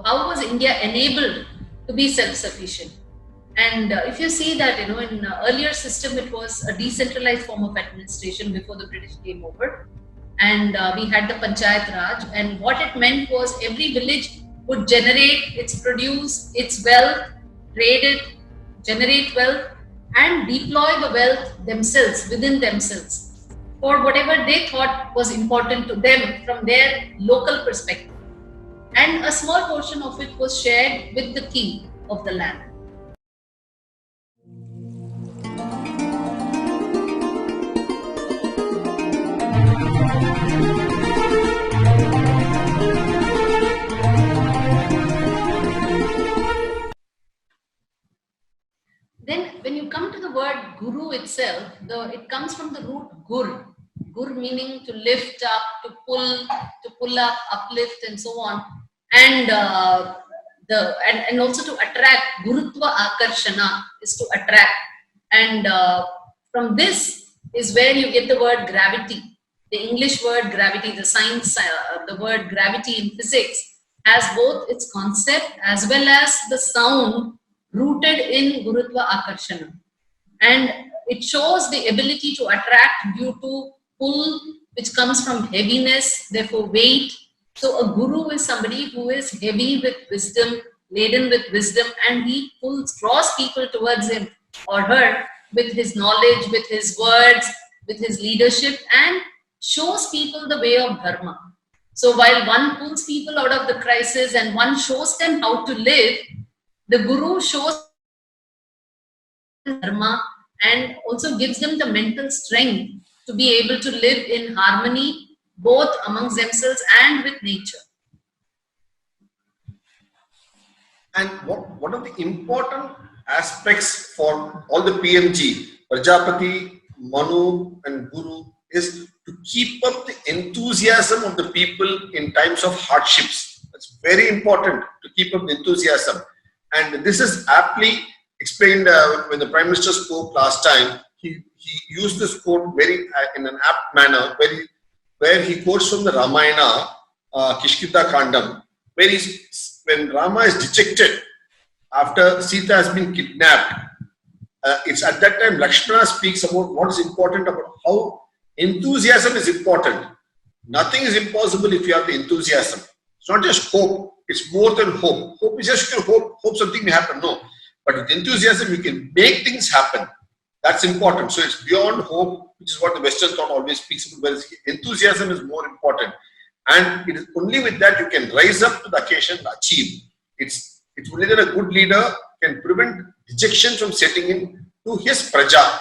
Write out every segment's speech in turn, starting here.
how was India enabled to be self-sufficient? And if you see that, in earlier system, it was a decentralized form of administration before the British came over. And we had the Panchayat Raj. And what it meant was every village would generate its produce, its wealth, trade it, generate wealth, and deploy the wealth themselves, within themselves, for whatever they thought was important to them from their local perspective. And a small portion of it was shared with the king of the land. Then when you come to the word guru itself, it comes from the root gur. Gur meaning to lift up, to pull up, uplift, and so on. And and also to attract. Gurutva akarshana is to attract. And from this is where you get the word gravity. The English word gravity, the science, the word gravity in physics has both its concept as well as the sound rooted in Gurutva Akarshana. And it shows the ability to attract due to pull, which comes from heaviness, therefore weight. So a guru is somebody who is heavy with wisdom, laden with wisdom, and he draws people towards him or her with his knowledge, with his words, with his leadership, and shows people the way of dharma. So while one pulls people out of the crisis and one shows them how to live, the guru shows dharma and also gives them the mental strength to be able to live in harmony both amongst themselves and with nature. And what are the important aspects for all the PMG, Prajapati, Manu and Guru, is to keep up the enthusiasm of the people in times of hardships. That's very important, to keep up the enthusiasm. And this is aptly explained when the Prime Minister spoke last time. He used this quote very in an apt manner, where he quotes from the Ramayana, Kishkita Kandam, where when Rama is dejected after Sita has been kidnapped. It's at that time Lakshmana speaks about what is important, about how enthusiasm is important. Nothing is impossible if you have the enthusiasm. It's not just hope. It's more than hope. Hope is just hope something may happen. No. But with enthusiasm, you can make things happen. That's important. So it's beyond hope, which is what the Western thought always speaks about, whereas enthusiasm is more important. And it is only with that you can rise up to the occasion and achieve. It's only that a good leader can prevent dejection from setting in to his praja.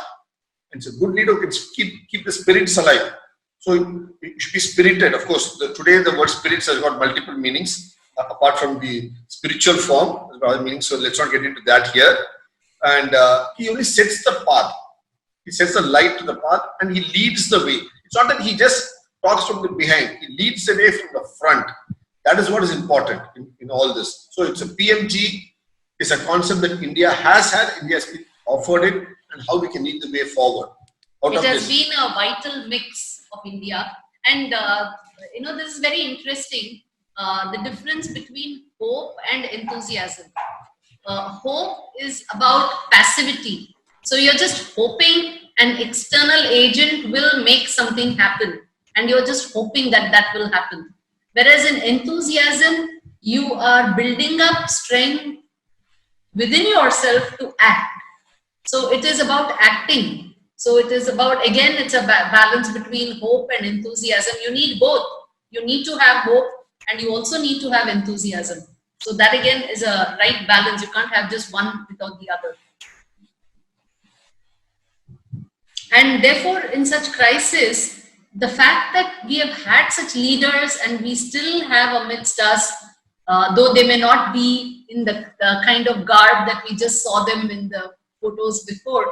It's a good leader who can keep the spirits alive. So it should be spirited. Of course, today the word spirits has got multiple meanings. Apart from the spiritual form, there's other meanings, so let's not get into that here. And he only sets the path. He sets the light to the path and he leads the way. It's not that he just talks from the behind. He leads the way from the front. That is what is important in all this. So it's a PMG. It's a concept that India has had. India has offered it, and how we can lead the way forward. It has been a vital mix of India. And this is very interesting. The difference between hope and enthusiasm. Hope is about passivity. So you're just hoping an external agent will make something happen, and you're just hoping that will happen. Whereas in enthusiasm, you are building up strength within yourself to act. So it is about acting. So it is about, again, it's a balance between hope and enthusiasm. You need both. You need to have hope, and you also need to have enthusiasm. So that again is a right balance. You can't have just one without the other. And therefore, in such crisis, the fact that we have had such leaders and we still have amidst us, though they may not be in the kind of garb that we just saw them in the photos before,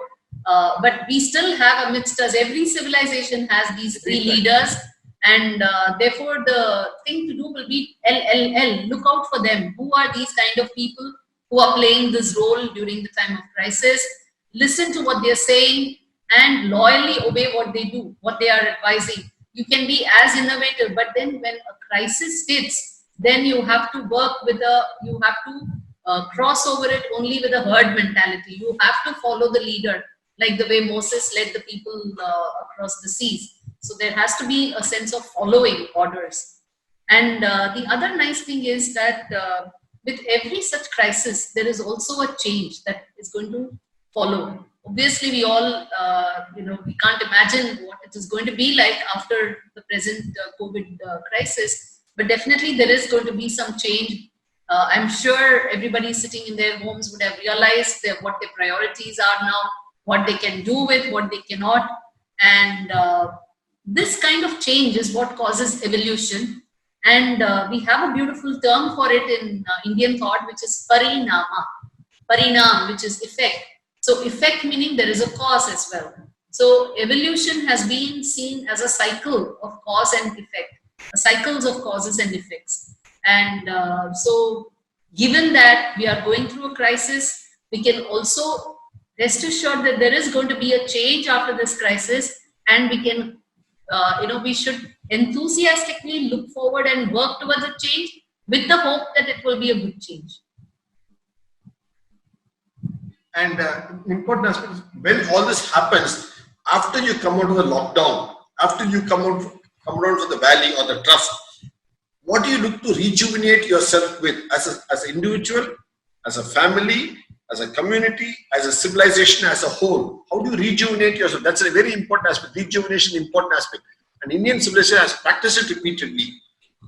but we still have amidst us, every civilization has these three leaders. And therefore, the thing to do will be LLL. Look out for them. Who are these kind of people who are playing this role during the time of crisis? Listen to what they're saying and loyally obey what they do, what they are advising. You can be as innovative, but then when a crisis hits, then you have to work with you have to cross over it only with a herd mentality. You have to follow the leader, like the way Moses led the people across the seas. So there has to be a sense of following orders. And the other nice thing is that with every such crisis, there is also a change that is going to follow. Obviously, we all, we can't imagine what it is going to be like after the present COVID crisis, but definitely there is going to be some change. I'm sure everybody sitting in their homes would have realized what their priorities are now, what they can do with, what they cannot. And this kind of change is what causes evolution. And we have a beautiful term for it in Indian thought, which is parinama. Parinam, which is effect. So effect meaning there is a cause as well. So evolution has been seen as a cycle of cause and effect, cycles of causes and effects. And so given that we are going through a crisis, we can also rest assured that there is going to be a change after this crisis, and we can, we should enthusiastically look forward and work towards a change with the hope that it will be a good change. And important aspect is when all this happens, after you come out of the lockdown, after you come out from the valley or the trough, what do you look to rejuvenate yourself with as an individual, as a family, as a community, as a civilization as a whole? How do you rejuvenate yourself? That's a very important aspect. Rejuvenation, important aspect. And Indian civilization has practiced it repeatedly.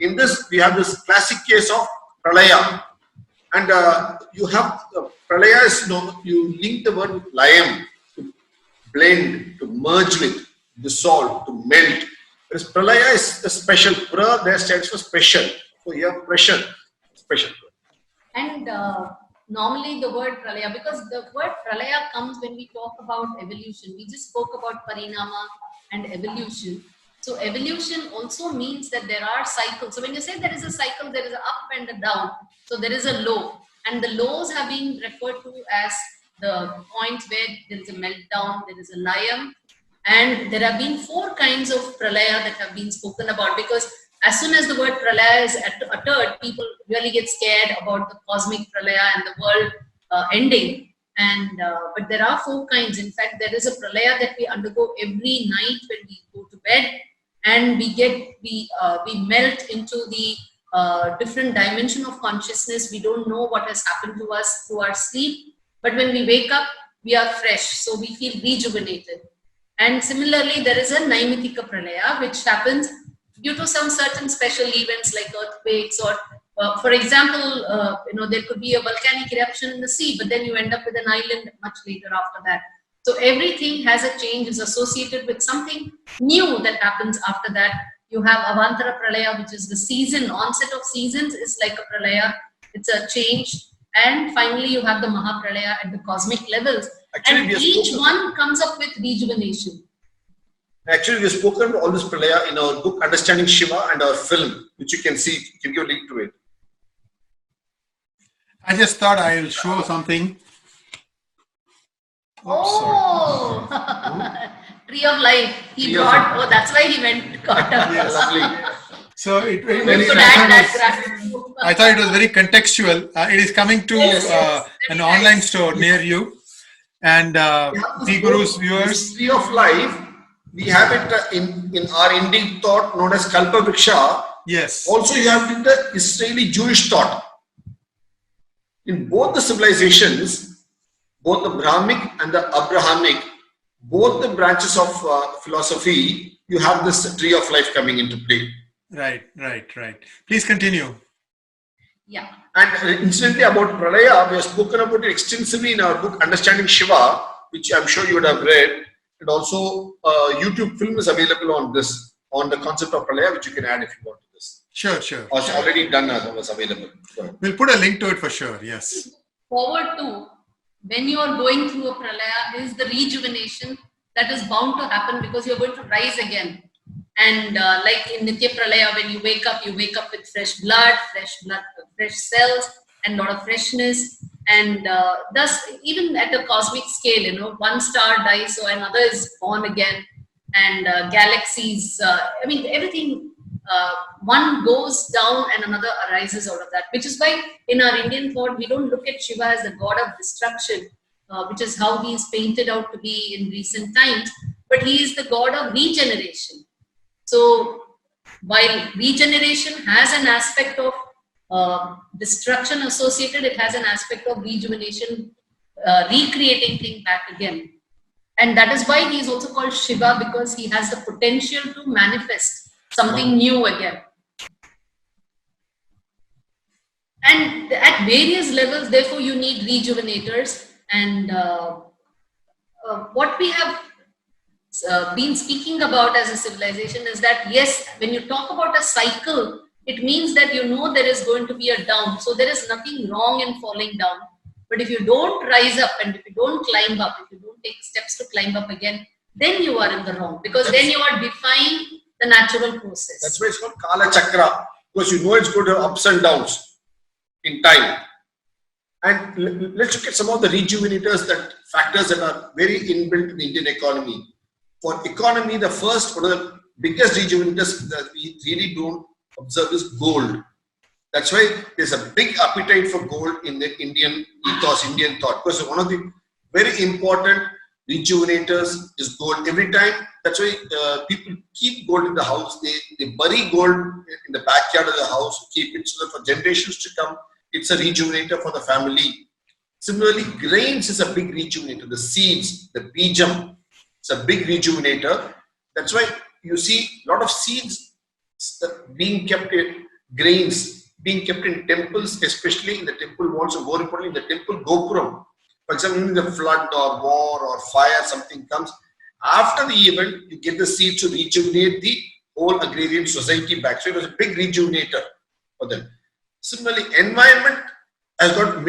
In this, we have this classic case of Pralaya. And you have Pralaya is you link the word with layam, to blend, to merge with, dissolve, to melt. Whereas Pralaya is a special. Pra there stands for special. So you have pressure, special. And normally the word Pralaya, because the word Pralaya comes when we talk about evolution. We just spoke about Parinama and evolution. So evolution also means that there are cycles. So when you say there is a cycle, there is an up and a down. So there is a low, and the lows have been referred to as the points where there is a meltdown, there is a layam, and there have been 4 kinds of Pralaya that have been spoken about, because as soon as the word Pralaya is uttered, people really get scared about the cosmic Pralaya and the world ending. And but there are 4 kinds. In fact, there is a Pralaya that we undergo every night when we go to bed, and we melt into the different dimension of consciousness. We don't know what has happened to us through our sleep, but when we wake up, we are fresh, so we feel rejuvenated. And similarly, there is a Naimitika Pralaya, which happens due to some certain special events like earthquakes, or for example, there could be a volcanic eruption in the sea, but then you end up with an island much later after that. So everything has a change, is associated with something new that happens after that. You have Avantara Pralaya, which is the season, onset of seasons is like a Pralaya. It's a change. And finally, you have the Mahapralaya at the cosmic levels. Actually, and each one comes up with rejuvenation. Actually, we have spoken about all this Pralaya in our book, Understanding Shiva, and our film, which you can see. You can give a link to it. I just thought I will show something. Oh, Tree of Life. He brought. Oh, that's why he went. Got up. Yes, lovely. So I thought it was very contextual. It is coming to an online store near you, and PGurus viewers. Tree of Life. We have it in our Indic thought known as Kalpa Vriksha. Yes. Also, you have in the Israeli Jewish thought. In both the civilizations, both the Brahmic and the Abrahamic, both the branches of philosophy, you have this Tree of Life coming into play. Right. Please continue. Yeah. And incidentally, about Pralaya, we have spoken about it extensively in our book, Understanding Shiva, which I'm sure you would have read. And also, YouTube film is available on this, on the concept of Pralaya, which you can add if you want to this. Sure. Or it's already done as it was available. We'll put a link to it for sure, yes. Forward to, when you are going through a Pralaya, is the rejuvenation that is bound to happen, because you're going to rise again. And like in Nitya Pralaya, when you wake up with fresh blood, fresh cells, and a lot of freshness. And thus, even at a cosmic scale, one star dies, so another is born again, and galaxies. Everything one goes down and another arises out of that, which is why in our Indian thought, we don't look at Shiva as the god of destruction, which is how he is painted out to be in recent times, but he is the god of regeneration. So while regeneration has an aspect of destruction associated, it has an aspect of rejuvenation, recreating things back again. And that is why he is also called Shiva, because he has the potential to manifest something new again. And at various levels, therefore, you need rejuvenators. And what we have been speaking about as a civilization is that, yes, when you talk about a cycle, it means that you know there is going to be a down. So there is nothing wrong in falling down. But if you don't rise up and if you don't climb up, if you don't take steps to climb up again, then you are in the wrong, because then you are defying the natural process. That's why it's called Kala Chakra, because you know it's going to have ups and downs in time. And let's look at some of the rejuvenators, that factors that are very inbuilt in the Indian economy. For economy, the first, one of the biggest rejuvenators that we really don't observe is gold. That's why there's a big appetite for gold in the Indian ethos, Indian thought, because one of the very important rejuvenators is gold. Every time, that's why people keep gold in the house. They bury gold in the backyard of the house, keep it so that for generations to come, it's a rejuvenator for the family. Similarly, grains is a big rejuvenator. The seeds, the bijam, it's a big rejuvenator. That's why you see a lot of seeds being kept in grains, being kept in temples, especially in the temple walls, or more importantly, in the temple gopuram. For example, in the flood or war or fire, something comes. After the event, you get the seeds to rejuvenate the whole agrarian society back. So it was a big rejuvenator for them. Similarly, environment has got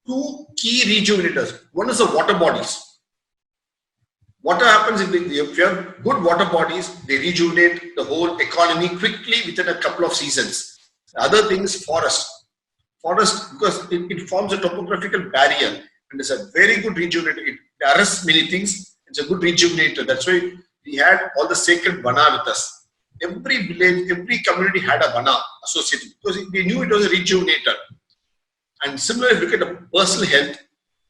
two key rejuvenators. One is the water bodies. What happens if you have good water bodies, they rejuvenate the whole economy quickly within a couple of seasons. The other thing is forest. Forest, because it forms a topographical barrier and it's a very good rejuvenator. It arrests many things. It's a good rejuvenator. That's why we had all the sacred vana with us. Every village, every community had a vana associated because they knew it was a rejuvenator. And similarly, look at the personal health.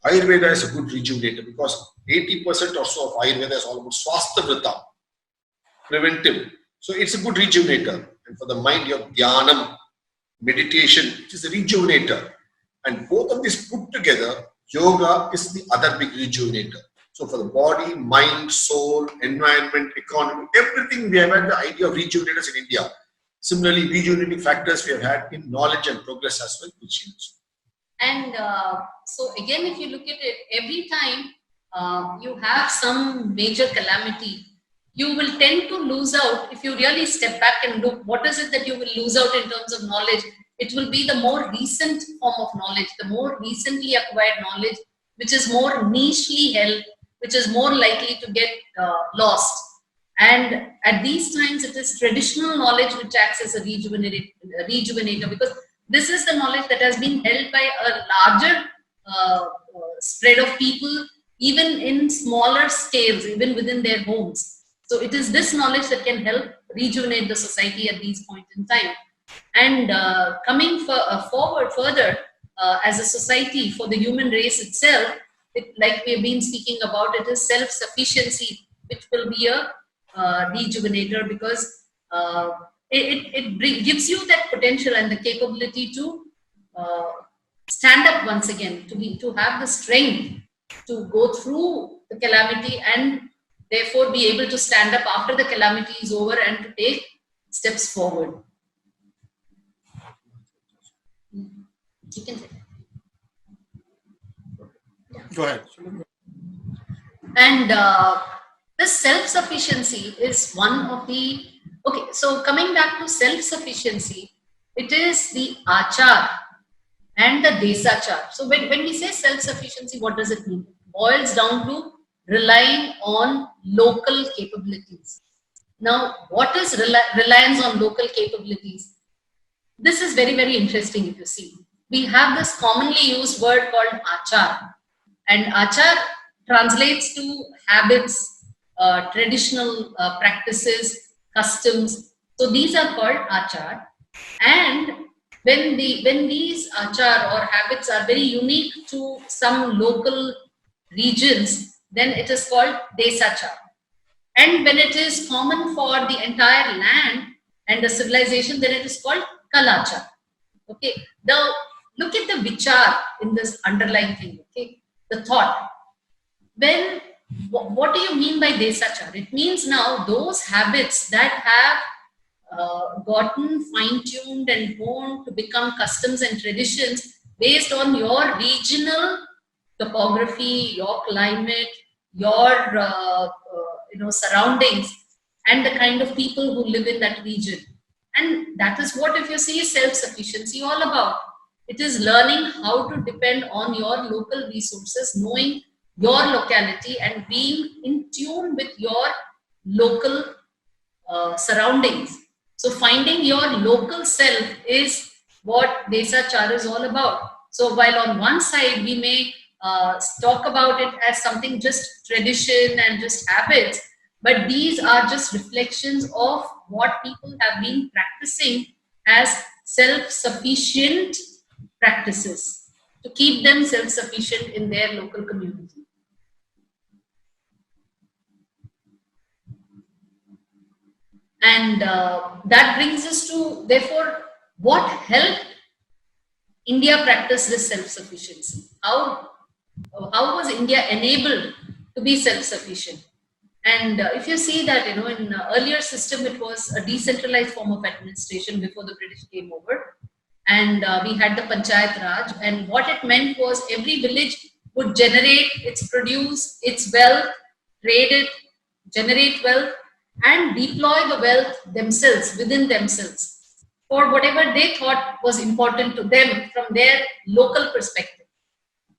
Ayurveda is a good rejuvenator because 80% or so of Ayurveda is all about swasthavrita, preventive. So it's a good rejuvenator. And for the mind, you have dhyanam, meditation, which is a rejuvenator. And both of these put together, yoga is the other big rejuvenator. So for the body, mind, soul, environment, economy, everything, we have had the idea of rejuvenators in India. Similarly, rejuvenating factors we have had in knowledge and progress as well, which is. And so again, if you look at it, every time you have some major calamity, you will tend to lose out. If you really step back and look, what is it that you will lose out in terms of knowledge? It will be the more recent form of knowledge, the more recently acquired knowledge, which is more nichely held, which is more likely to get lost. And at these times, it is traditional knowledge which acts as a rejuvenator, because this is the knowledge that has been held by a larger spread of people, even in smaller scales, even within their homes. So it is this knowledge that can help rejuvenate the society at these points in time. And coming forward further, as a society, for the human race itself, like we have been speaking about, it is self-sufficiency, which will be a rejuvenator, because it gives you that potential and the capability to stand up once again, to have the strength to go through the calamity and therefore be able to stand up after the calamity is over and to take steps forward. You can say. Go ahead. And this self-sufficiency is one of the, okay, so coming back to self-sufficiency, it is the achar and the desachar. So when we say self-sufficiency, what does it mean? It boils down to relying on local capabilities. Now, what is reliance on local capabilities? This is very, very interesting if you see. We have this commonly used word called achar. And achar translates to habits, traditional practices, customs. So these are called achar. And when these achar or habits are very unique to some local regions, then it is called desachar. And when it is common for the entire land and the civilization, then it is called kalachar. Okay. Look at the vichar in this underlying thing. Okay. The thought. What do you mean by desachar? It means now those habits that have gotten fine-tuned and honed to become customs and traditions based on your regional topography, your climate, your surroundings, and the kind of people who live in that region. And that is what, if you see, self-sufficiency all about. It is learning how to depend on your local resources, knowing your locality and being in tune with your local surroundings. So finding your local self is what Desachar is all about. So while on one side we may talk about it as something just tradition and just habits, but these are just reflections of what people have been practicing as self-sufficient practices to keep them self-sufficient in their local community. And that brings us to, therefore, what helped India practice this self-sufficiency? How was India enabled to be self-sufficient? And if you see that, in the earlier system, it was a decentralized form of administration before the British came over. And we had the Panchayat Raj. And what it meant was every village would generate its produce, its wealth, trade it, generate wealth, and deploy the wealth themselves, within themselves, for whatever they thought was important to them from their local perspective.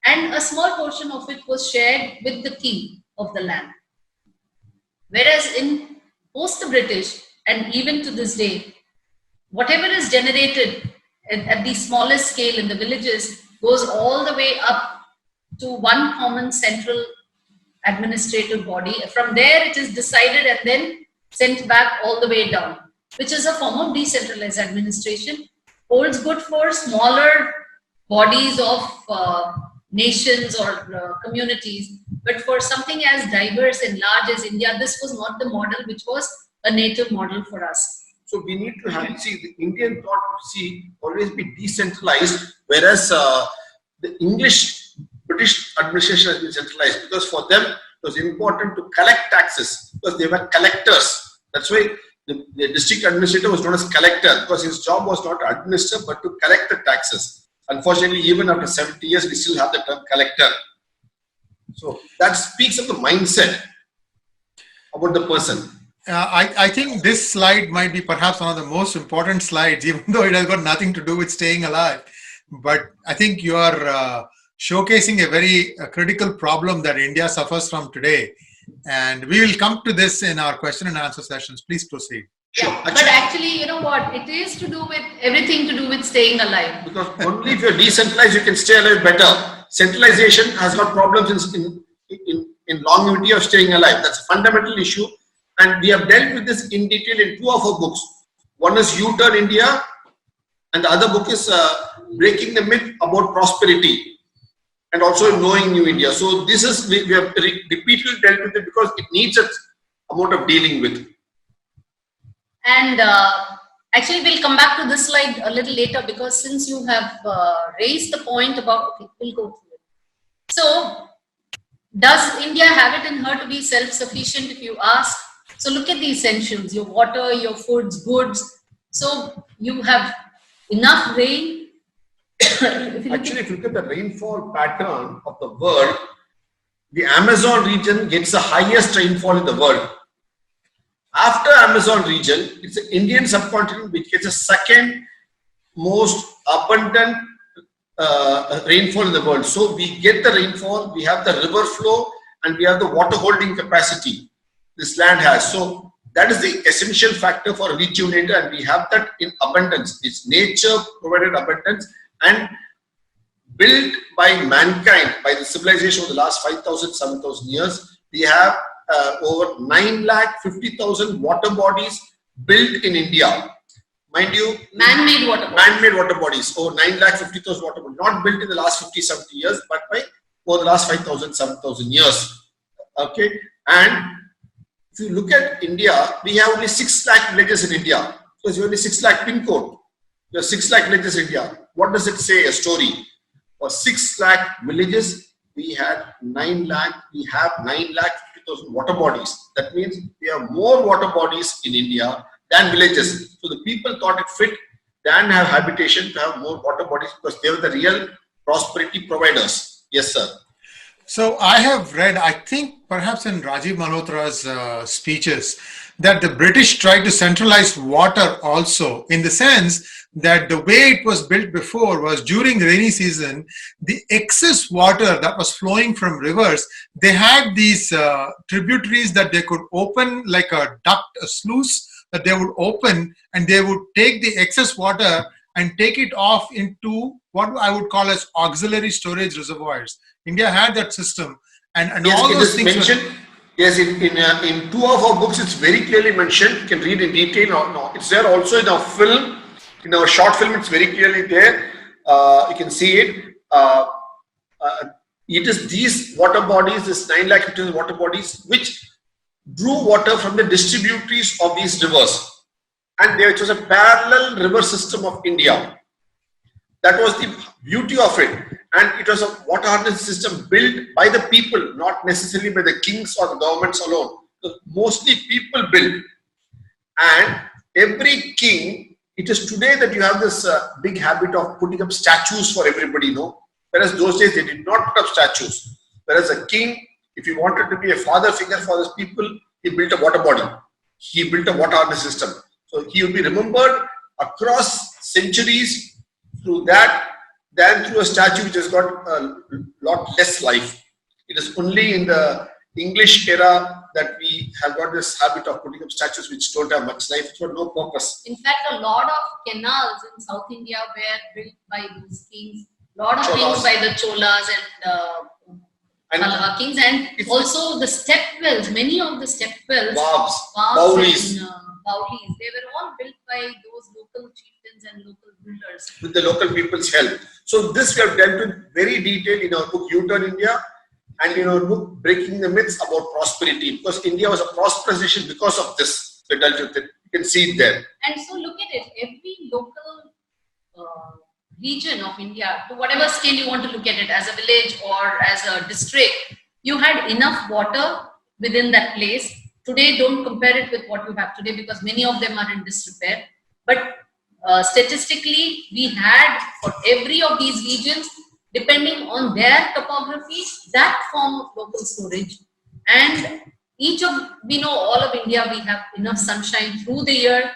And a small portion of it was shared with the king of the land. Whereas in post the British, and even to this day, whatever is generated at the smallest scale in the villages goes all the way up to one common central administrative body. From there, it is decided and then sent back all the way down, which is a form of decentralized administration. Holds good for smaller bodies of nations or communities, but for something as diverse and large as India, this was not the model which was a native model for us. So we need to have, the Indian thought, always be decentralized, whereas the British administration has been centralized, because for them it was important to collect taxes, because they were collectors. That's why the district administrator was known as collector, because his job was not to administer but to collect the taxes. Unfortunately, even after 70 years, we still have the term collector. So that speaks of the mindset about the person. I think this slide might be perhaps one of the most important slides, even though it has got nothing to do with staying alive. But I think you are showcasing a very critical problem that India suffers from today. And we will come to this in our question and answer sessions. Please proceed. Sure. Yeah, but actually, you know what? It is to do with everything to do with staying alive. Because only if you're decentralized, you can stay alive better. Centralization has got problems in longevity of staying alive. That's a fundamental issue. And we have dealt with this in detail in two of our books. One is U-Turn India, and the other book is Breaking the Myth About Prosperity, and also Knowing New India. So this is, we have repeatedly dealt with it because it needs an amount of dealing with. And actually, we'll come back to this slide a little later, because since you have raised the point about, okay, we'll go through it. So, does India have it in her to be self-sufficient, if you ask? So look at the essentials, your water, your foods, goods. So you have enough rain. If you look at the rainfall pattern of the world, the Amazon region gets the highest rainfall in the world. After Amazon region, it's the Indian subcontinent which gets the second most abundant rainfall in the world. So we get the rainfall, we have the river flow, and we have the water holding capacity this land has. So that is the essential factor for rejuvenator, and we have that in abundance. It's nature provided abundance and built by mankind, by the civilization over the last 5,000, 7,000 years. We have over 9,50,000 water bodies built in India. Mind you, Man-made water bodies. Man-made water bodies. Oh, 9,50,000 water bodies. Not built in the last 50, 70 years, but by over the last 5,000, 7,000 years. Okay. And if you look at India, we have only 6 lakh villages in India. Because you have only 6 lakh pin code. You have 6 lakh villages in India. What does it say? A story. For 6 lakh villages, we have 9 lakh 50,000 water bodies. That means we have more water bodies in India than villages. So the people thought it fit than have habitation to have more water bodies because they were the real prosperity providers. Yes, sir. So I have read, I think perhaps in Rajiv Malhotra's speeches, that the British tried to centralize water also, in the sense that the way it was built before was during rainy season, the excess water that was flowing from rivers, they had these tributaries that they could open like a duct, a sluice that they would open, and they would take the excess water and take it off into what I would call as auxiliary storage reservoirs. India had that system, and yes, all it those is things mentioned. Yes, in 2 of our books, it's very clearly mentioned. You can read in detail. No, it's there also in our film, in our short film. It's very clearly there. You can see it. It is these water bodies, this 9 lakh 50,000 water bodies, which drew water from the distributaries of these rivers, and there it was a parallel river system of India. That was the beauty of it, and it was a water harness system built by the people, not necessarily by the kings or the governments alone. Mostly people built, and every king. It is today that you have this big habit of putting up statues for everybody, no? Whereas those days they did not put up statues. Whereas a king, if he wanted to be a father figure for his people, he built a water body. He built a water harness system. So he will be remembered across centuries through that than through a statue which has got a lot less life. It is only in the English era that we have got this habit of putting up statues which don't have much life, for no purpose. In fact, a lot of canals in South India were built by these kings. A lot of Cholas. things by the Cholas and Pallava kings, and also the step wells. Many of the step wells, Baulis, and Baulis, they were all built by those local chieftains and local builders. with the local people's help. So this we have dealt with very detailed in our book U-Turn India, and in our book Breaking the Myths about Prosperity, because India was a prosperous nation because of this. We dealt with it. You can see it there. And so look at it, every local region of India, to whatever scale you want to look at it, as a village or as a district, you had enough water within that place. Today, don't compare it with what you have today, because many of them are in disrepair. But statistically, we had for every of these regions, depending on their topography, that form of local storage. And each of, we know all of India, we have enough sunshine through the year,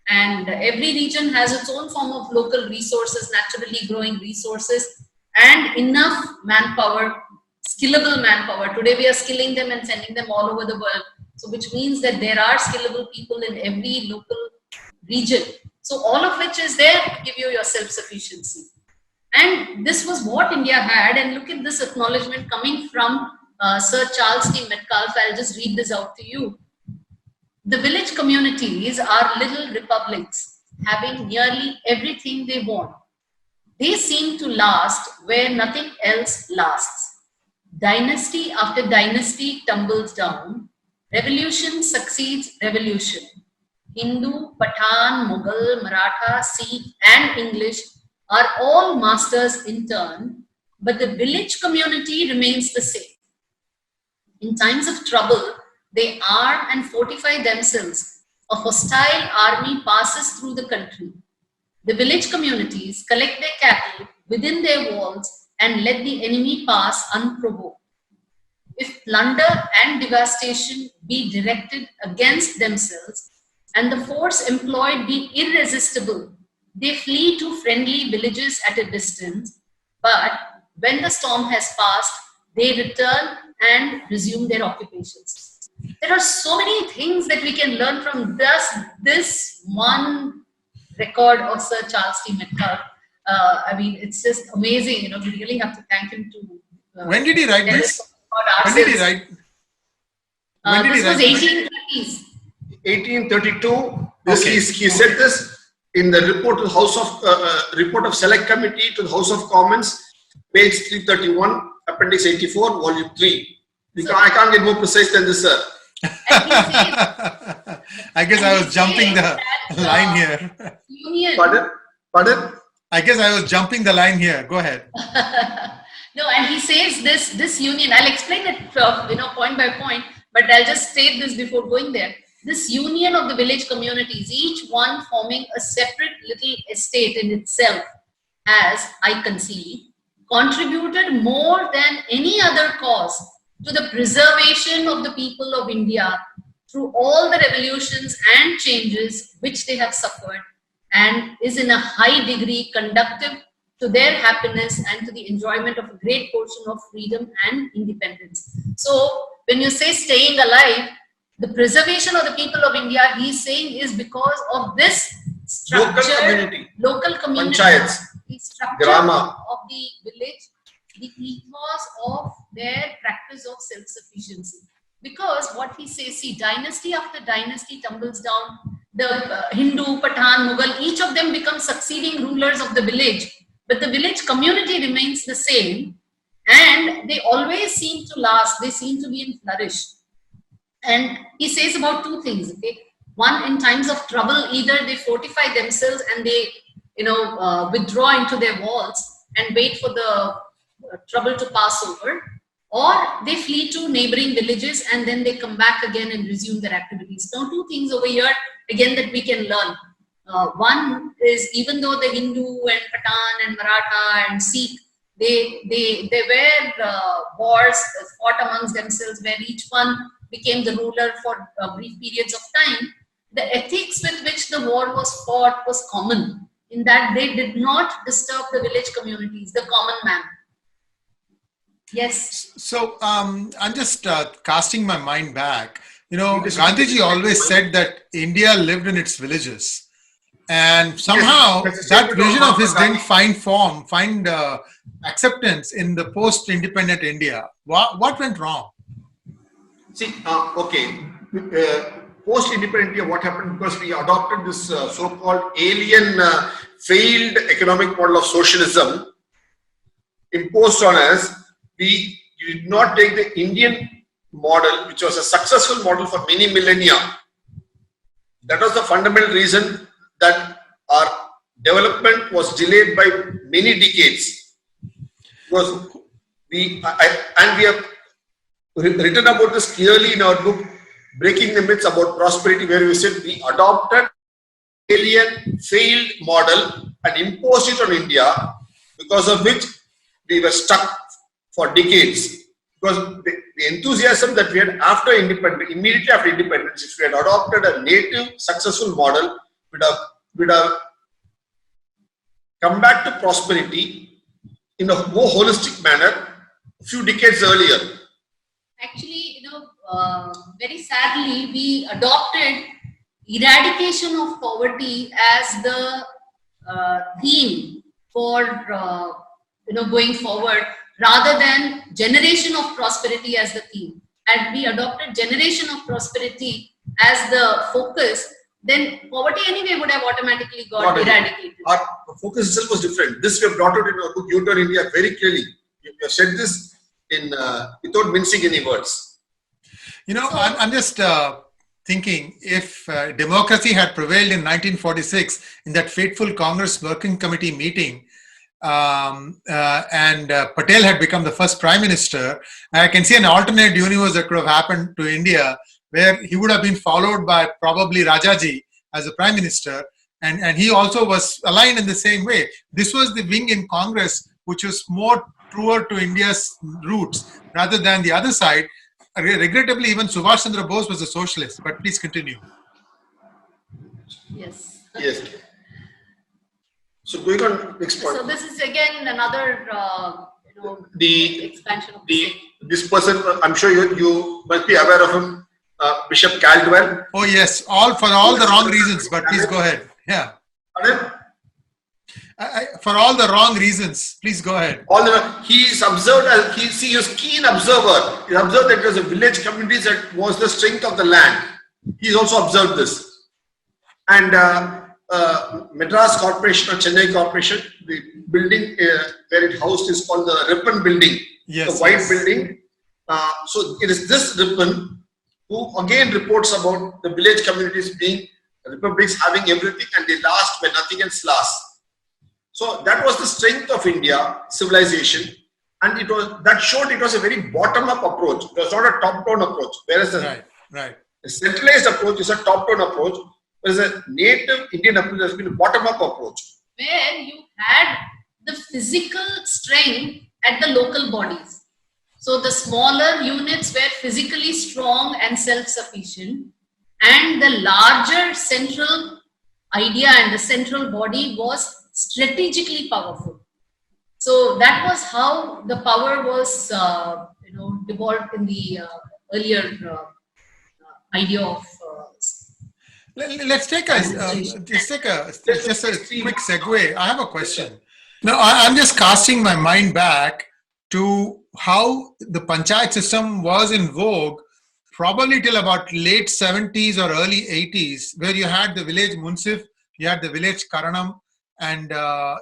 and every region has its own form of local resources, naturally growing resources, and enough manpower, skillable manpower. Today we are skilling them and sending them all over the world. So which means that there are skillable people in every local region. So all of which is there to give you your self-sufficiency. And this was what India had. And look at this acknowledgement coming from Sir Charles T. Metcalfe. I'll just read this out to you. The village communities are little republics, having nearly everything they want. They seem to last where nothing else lasts. Dynasty after dynasty tumbles down. Revolution succeeds revolution. Hindu, Pathan, Mughal, Maratha, Sikh, and English are all masters in turn, but the village community remains the same. In times of trouble, they arm and fortify themselves. A hostile army passes through the country. The village communities collect their cattle within their walls and let the enemy pass unprovoked. If plunder and devastation be directed against themselves and the force employed be irresistible, they flee to friendly villages at a distance, but when the storm has passed, they return and resume their occupations. There are so many things that we can learn from this one record of Sir Charles T. Metcalfe. I mean, it's just amazing. You know, we really have to thank him to. When did he write this? When did he write? This was 1830s. 1832, This Okay. he said this in the report to the House of report of Select Committee to the House of Commons, page 331, Appendix 84, Volume 3. I can't get more precise than this, sir. I guess I was jumping the line here. Union. Pardon? I guess I was jumping the line here. Go ahead. No, and he says this union. I'll explain it, point by point. But I'll just state this before going there. This union of the village communities, each one forming a separate little estate in itself, as I conceive, contributed more than any other cause to the preservation of the people of India through all the revolutions and changes which they have suffered, and is in a high degree conducive to their happiness and to the enjoyment of a great portion of freedom and independence. So when you say staying alive, the preservation of the people of India, he's saying, is because of this structure, local community, panchayats, the structure grama of the village, the ethos of their practice of self-sufficiency. Because what he says, see, dynasty after dynasty tumbles down. The Hindu, Pathan, Mughal, each of them become succeeding rulers of the village. But the village community remains the same, and they always seem to last. They seem to be in flourish. And he says about two things. Okay, one, in times of trouble, either they fortify themselves and they, withdraw into their walls and wait for the trouble to pass over, or they flee to neighboring villages and then they come back again and resume their activities. Now, two things over here again that we can learn. One is, even though the Hindu and Pathan and Maratha and Sikh, they were wars fought amongst themselves where each one became the ruler for brief periods of time, the ethics with which the war was fought was common, in that they did not disturb the village communities, the common man. Yes. So I'm just casting my mind back. Gandhiji always said that India lived in its villages. And somehow that vision of his didn't find acceptance in the post-independent India. What went wrong? See, post-independent India, what happened? Because we adopted this so-called alien failed economic model of socialism imposed on us. We did not take the Indian model, which was a successful model for many millennia. That was the fundamental reason that our development was delayed by many decades. Because we have written about this clearly in our book, Breaking the Myths About Prosperity, where we said we adopted alien failed model and imposed it on India, because of which we were stuck for decades. Because the enthusiasm that we had after independence, immediately after independence, if we had adopted a native successful model, we'd have come back to prosperity in a more holistic manner a few decades earlier. Actually, very sadly, we adopted eradication of poverty as the theme for going forward, rather than generation of prosperity as the theme. And we adopted generation of prosperity as the focus, then poverty anyway would have automatically got eradicated. Our focus itself was different. This we have brought out in our book, You Turn India, very clearly. We have said this in without mincing any words. I'm just thinking, if democracy had prevailed in 1946 in that fateful Congress Working Committee meeting, and Patel had become the first prime minister, I can see an alternate universe that could have happened to India, where he would have been followed by probably Rajaji as a prime minister, and he also was aligned in the same way. This was the wing in Congress which was more truer to India's roots rather than the other side. Regrettably, even Subhash Chandra Bose was a socialist, but please continue. Yes. Yes. So going on next point. So this is again another the expansion of this person. I'm sure you must be aware of him, Bishop Caldwell. Oh yes, for all the wrong reasons. But please go ahead. Yeah. For all the wrong reasons, please go ahead. He's observed he was keen observer. He observed that it was a village communities that was the strength of the land. He's also observed this, And Madras Corporation or Chennai Corporation, the building where it housed is called the Ribbon Building, Yes, the white yes. building. So it is this Ribbon who again reports about the village communities being republics having everything and they last when nothing else lasts. So that was the strength of India civilization, and it was that showed it was a very bottom-up approach. It was not a top-down approach, whereas Right. a centralized approach is a top-down approach, whereas a native Indian approach has been a bottom-up approach. Where you had the physical strength at the local bodies. So the smaller units were physically strong and self-sufficient, and the larger central idea and the central body was strategically powerful. So that was how the power was, devolved in the earlier idea of. Let's take a just a quick segue. I have a question. Now, I'm just casting my mind back to how the panchayat system was in vogue, probably till about late 70s or early 80s, where you had the village munsif, you had the village karanam, and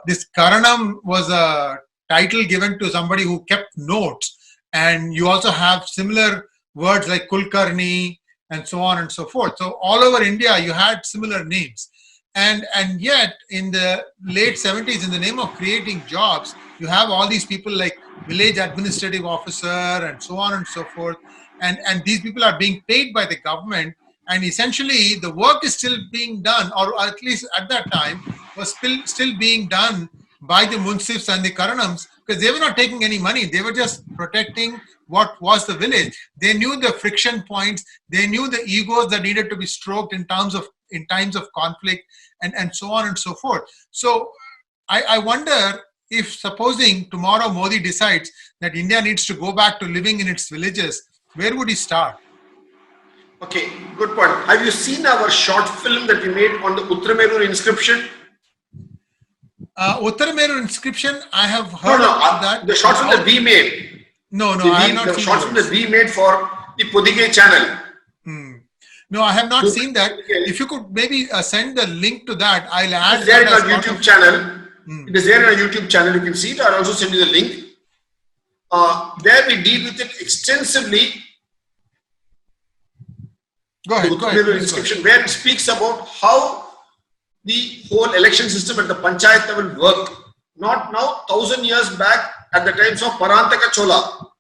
this karanam was a title given to somebody who kept notes, and you also have similar words like kulkarni and so on and so forth. So all over India, you had similar names. And yet, in the late 70s, in the name of creating jobs, you have all these people like village administrative officer and so on and so forth. And these people are being paid by the government. And essentially, the work is still being done, or at least at that time, was still being done by the munsifs and the karanams, because they were not taking any money. They were just protecting what was the village. They knew the friction points. They knew the egos that needed to be stroked in times of conflict, and so on and so forth. So I wonder if, supposing tomorrow Modi decides that India needs to go back to living in its villages, where would he start? Okay, good point. Have you seen our short film that we made on the Uttarameru inscription? Uttarameru inscription, I have heard of that. The short film that we made. No, I have not the seen short film those. that we made for the Podige channel. No, I have not seen that. If you could maybe send the link to that, I'll add It is there in that our as part YouTube of- channel. It is there in our YouTube channel. You can see it. I'll also send you the link. There we deal with it extensively. Go ahead. Uttarameru inscription, where it speaks about how the whole election system at the panchayat level worked. Not now, 1,000 years back at the times of Parantaka Chola.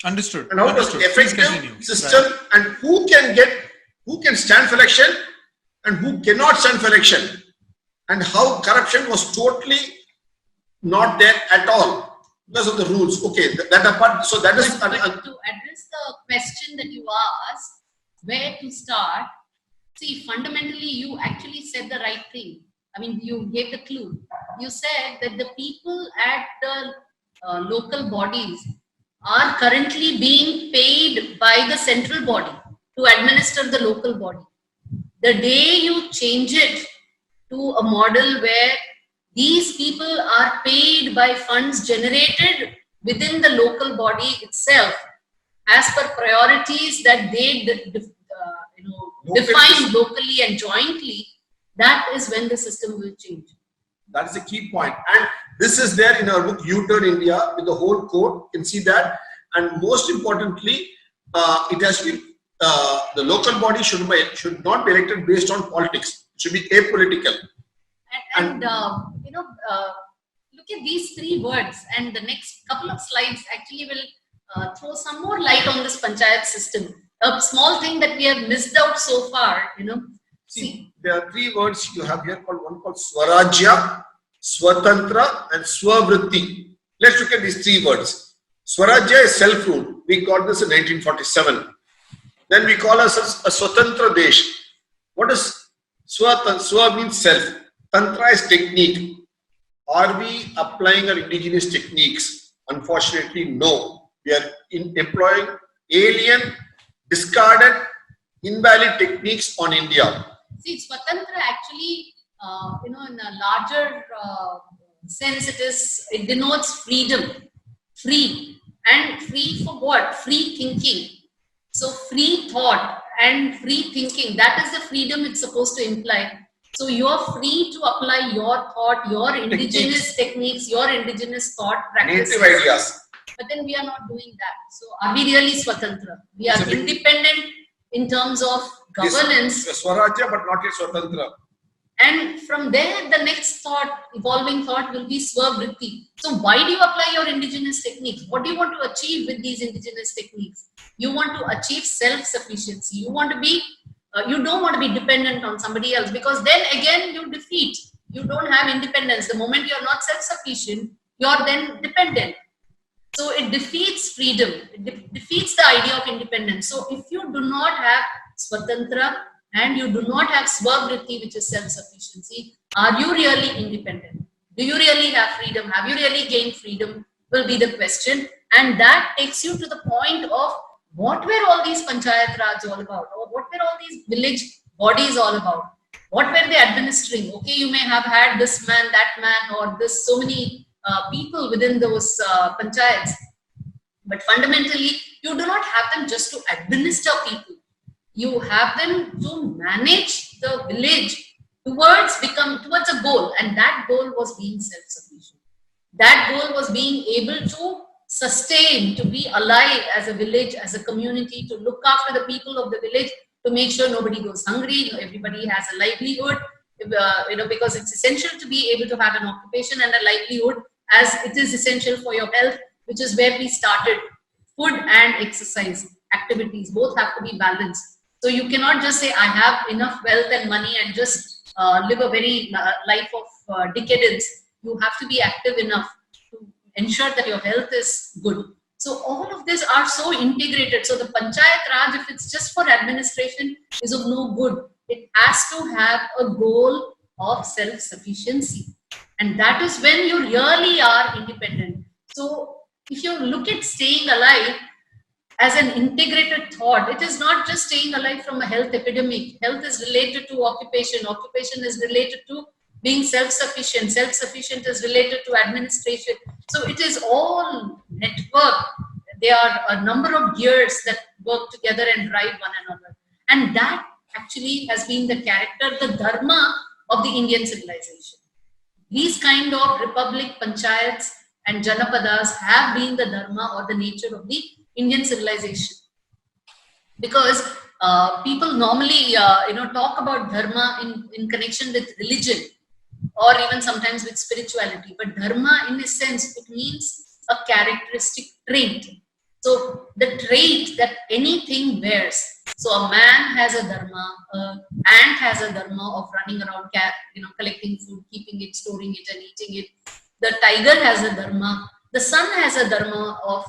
Understood. And how it was Understood. an Please effective continue. system, Right. and who can stand for election and who cannot stand for election, and how corruption was totally not there at all because of the rules. Okay, that apart. So that is But to address the question that you asked, where to start? See, fundamentally, you actually said the right thing. I mean, you gave the clue. You said that the people at the local bodies are currently being paid by the central body to administer the local body. The day you change it to a model where these people are paid by funds generated within the local body itself, as per priorities that they define locally and jointly, that is when the system will change. That is a key point. And this is there in our book, U-Turn India, with the whole code. You can see that. And most importantly, it has been, the local body should not be elected based on politics. It should be apolitical. And look at these three words, and the next couple of slides actually will throw some more light on this panchayat system. A small thing that we have missed out so far, See, there are three words you have here, one called Swarajya, Swatantra, and Swavritti. Let's look at these three words. Swarajya is self-rule. We got this in 1947. Then we call ourselves a Swatantra Desh. What is Swa? Swa means self. Tantra is technique. Are we applying our indigenous techniques? Unfortunately, no. We are employing alien, discarded, invalid techniques on India. See, Swatantra actually, in a larger sense, it denotes freedom, free. And free for what? Free thinking. So free thought. and free thinking. That is the freedom it's supposed to imply. So you're free to apply your thought, your indigenous techniques, your indigenous thought practices. Native ideas. But then we are not doing that. So are we really Swatantra? We are independent in terms of governance. Swarajya, but not yet Swatantra. And from there, the next thought, evolving thought will be Swavritti. So why do you apply your indigenous techniques? What do you want to achieve with these indigenous techniques? You want to achieve self-sufficiency. You want to be, you don't want to be dependent on somebody else, because then again you defeat. You don't have independence. The moment you're not self-sufficient, you're then dependent. So it defeats freedom. It defeats the idea of independence. So if you do not have Swatantra and you do not have Swavritti, which is self-sufficiency, are you really independent? Do you really have freedom? Have you really gained freedom? Will be the question. And that takes you to the point of what were all these Panchayat Raj all about? Or what were all these village bodies all about? What were they administering? Okay, you may have had this man, that man, or this so many people within those panchayats, but fundamentally you do not have them just to administer people. You have them to manage the village towards a goal, and that goal was being self-sufficient. That goal was being able to sustain, to be alive as a village, as a community, to look after the people of the village, to make sure nobody goes hungry, everybody has a livelihood, because it's essential to be able to have an occupation and a livelihood, as it is essential for your health, which is where we started. Food and exercise activities both have to be balanced. So you cannot just say, I have enough wealth and money and just live a very life of decadence. You have to be active enough to ensure that your health is good. So all of these are so integrated. So the Panchayat Raj, if it's just for administration, is of no good. It has to have a goal of self-sufficiency. And that is when you really are independent. So if you look at staying alive as an integrated thought, it is not just staying alive from a health epidemic. Health is related to occupation. Occupation is related to being self-sufficient. Self-sufficient is related to administration. So it is all network. There are a number of gears that work together and drive one another. And that actually has been the character, the dharma of the Indian civilization. These kind of republic, panchayats and janapadas have been the dharma or the nature of the Indian civilization. Because people normally talk about dharma in connection with religion or even sometimes with spirituality. But dharma, in a sense, it means a characteristic trait. So the trait that anything bears. So a man has a dharma, an ant has a dharma of running around, collecting food, keeping it, storing it, and eating it. The tiger has a dharma. The sun has a dharma of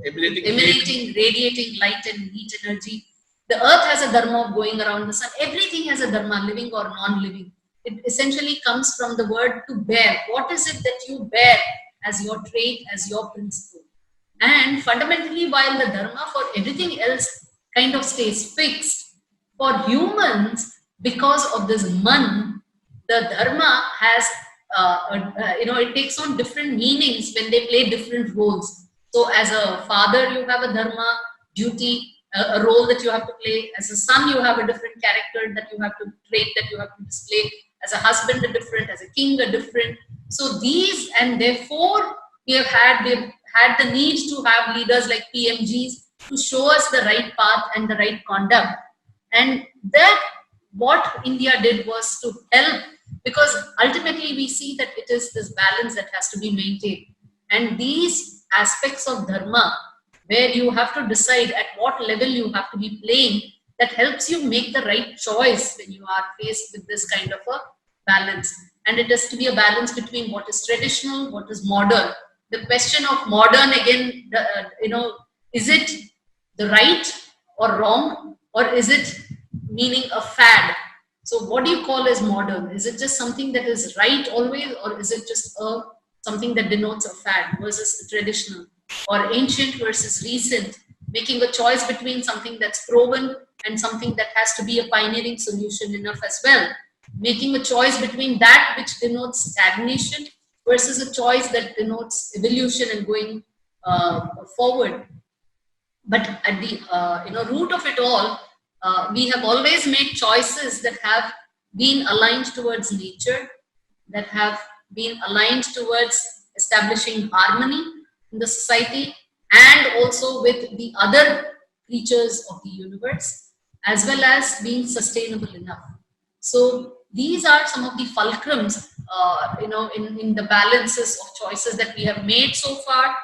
emanating, radiating light and heat energy. The earth has a dharma of going around the sun. Everything has a dharma, living or non-living. It essentially comes from the word to bear. What is it that you bear as your trait, as your principle? And fundamentally, while the dharma for everything else kind of stays fixed, for humans, because of this man, the dharma has, it takes on different meanings when they play different roles. So as a father, you have a dharma, duty, a role that you have to play. As a son, you have a different character that you have to trait, that you have to display. As a husband, a different. As a king, a different. So these, and therefore, we've had the need to have leaders like PMGs to show us the right path and the right conduct. And that what India did was to help, because ultimately we see that it is this balance that has to be maintained. And these aspects of dharma, where you have to decide at what level you have to be playing, that helps you make the right choice when you are faced with this kind of a balance. And it has to be a balance between what is traditional, what is modern. The question of modern, again, is it the right or wrong, or is it meaning a fad? So what do you call as modern? Is it just something that is right always, or is it just something that denotes a fad versus traditional, or ancient versus recent, making a choice between something that's proven and something that has to be a pioneering solution enough as well, making a choice between that which denotes stagnation versus a choice that denotes evolution and going forward. But at the root of it all, we have always made choices that have been aligned towards nature, that have been aligned towards establishing harmony in the society, and also with the other creatures of the universe, as well as being sustainable enough. So these are some of the fulcrums, in the balances of choices that we have made so far,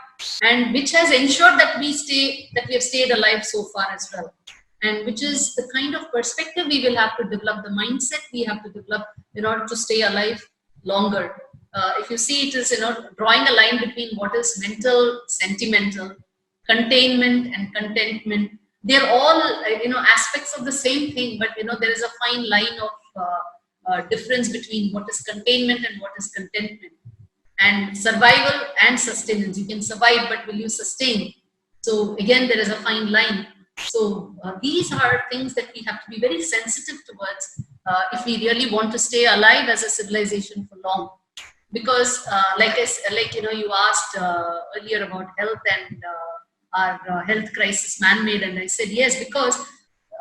and which has ensured that we have stayed alive so far as well. And which is the kind of perspective we will have to develop, the mindset we have to develop in order to stay alive longer. If you see, it is drawing a line between what is mental, sentimental, containment, and contentment. They're all aspects of the same thing, but there is a fine line of difference between what is containment and what is contentment. And survival and sustenance. You can survive, but will you sustain? So again, there is a fine line. So these are things that we have to be very sensitive towards if we really want to stay alive as a civilization for long. Because you asked earlier about health and our health crisis man-made, and I said yes, because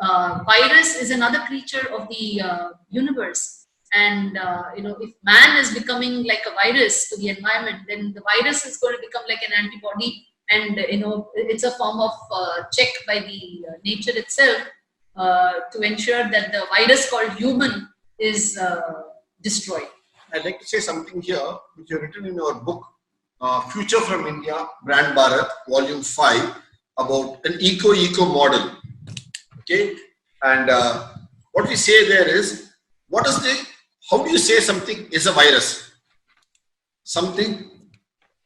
virus is another creature of the universe. And if man is becoming like a virus to the environment, then the virus is going to become like an antibody, and it's a form of check by the nature itself to ensure that the virus called human is destroyed. I'd like to say something here, which you have written in your book, Future from India, Brand Bharat, Volume 5, about an eco model. Okay, and what we say there is, how do you say something is a virus? Something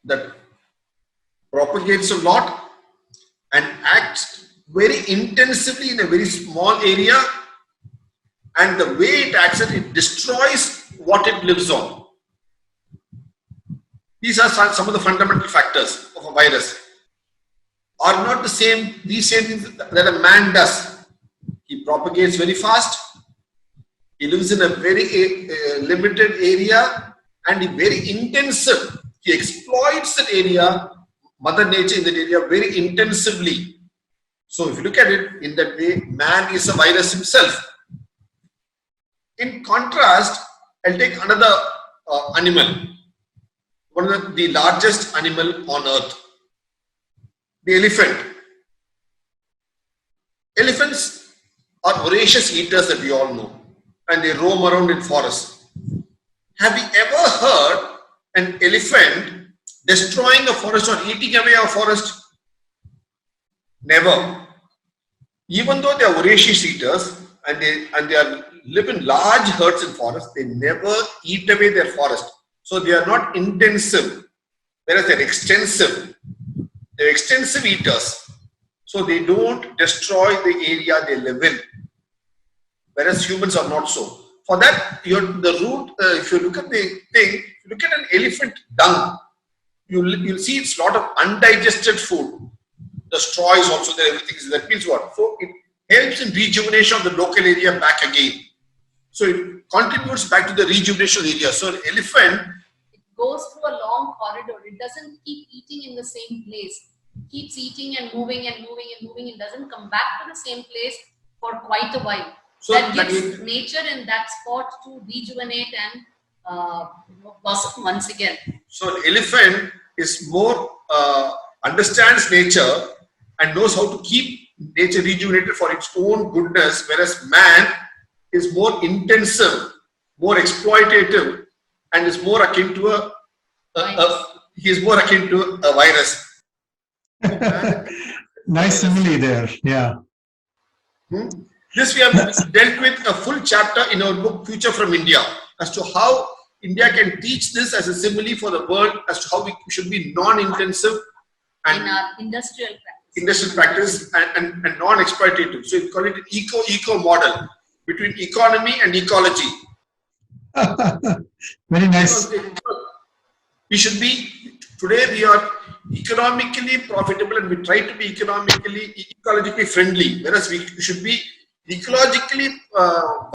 that propagates a lot and acts very intensively in a very small area, and the way it acts, it destroys what it lives on. These are some of the fundamental factors of a virus. Are not the same, these same things that a man does. He propagates very fast. He lives in a very limited area, and very intensive. He exploits that area, Mother Nature in that area, very intensively. So if you look at it in that way, man is a virus himself. In contrast, I'll take another animal, one of the largest animal on earth, the elephant. Elephants are voracious eaters that we all know, and they roam around in forests. Have you ever heard an elephant destroying a forest or eating away a forest? Never. Even though they are voracious eaters and they live in large herds in forests, they never eat away their forest. So they are not intensive, whereas they are extensive. They are extensive eaters. So they don't destroy the area they live in, whereas humans are not so. For that, if you look at the thing, if you look at an elephant dung, you'll see it's a lot of undigested food. The straw is also there, everything is there. That means what? So it helps in rejuvenation of the local area back again. So it contributes back to the rejuvenation area. So an elephant, it goes through a long corridor. It doesn't keep eating in the same place. It keeps eating and moving and moving and moving. It doesn't come back to the same place for quite a while. So that gives nature in that spot to rejuvenate and blossom once again. So an elephant is more understands nature and knows how to keep nature rejuvenated for its own goodness, whereas man is more intensive, more exploitative, and is more akin to a virus. Nice simile there. Yeah. This we have dealt with a full chapter in our book Future from India as to how India can teach this as a simile for the world, as to how we should be non-intensive and in our industrial practice and non-exploitative. So we call it an eco model between economy and ecology. Very nice. We should be, today we are economically profitable and we try to be ecologically friendly, whereas we should be ecologically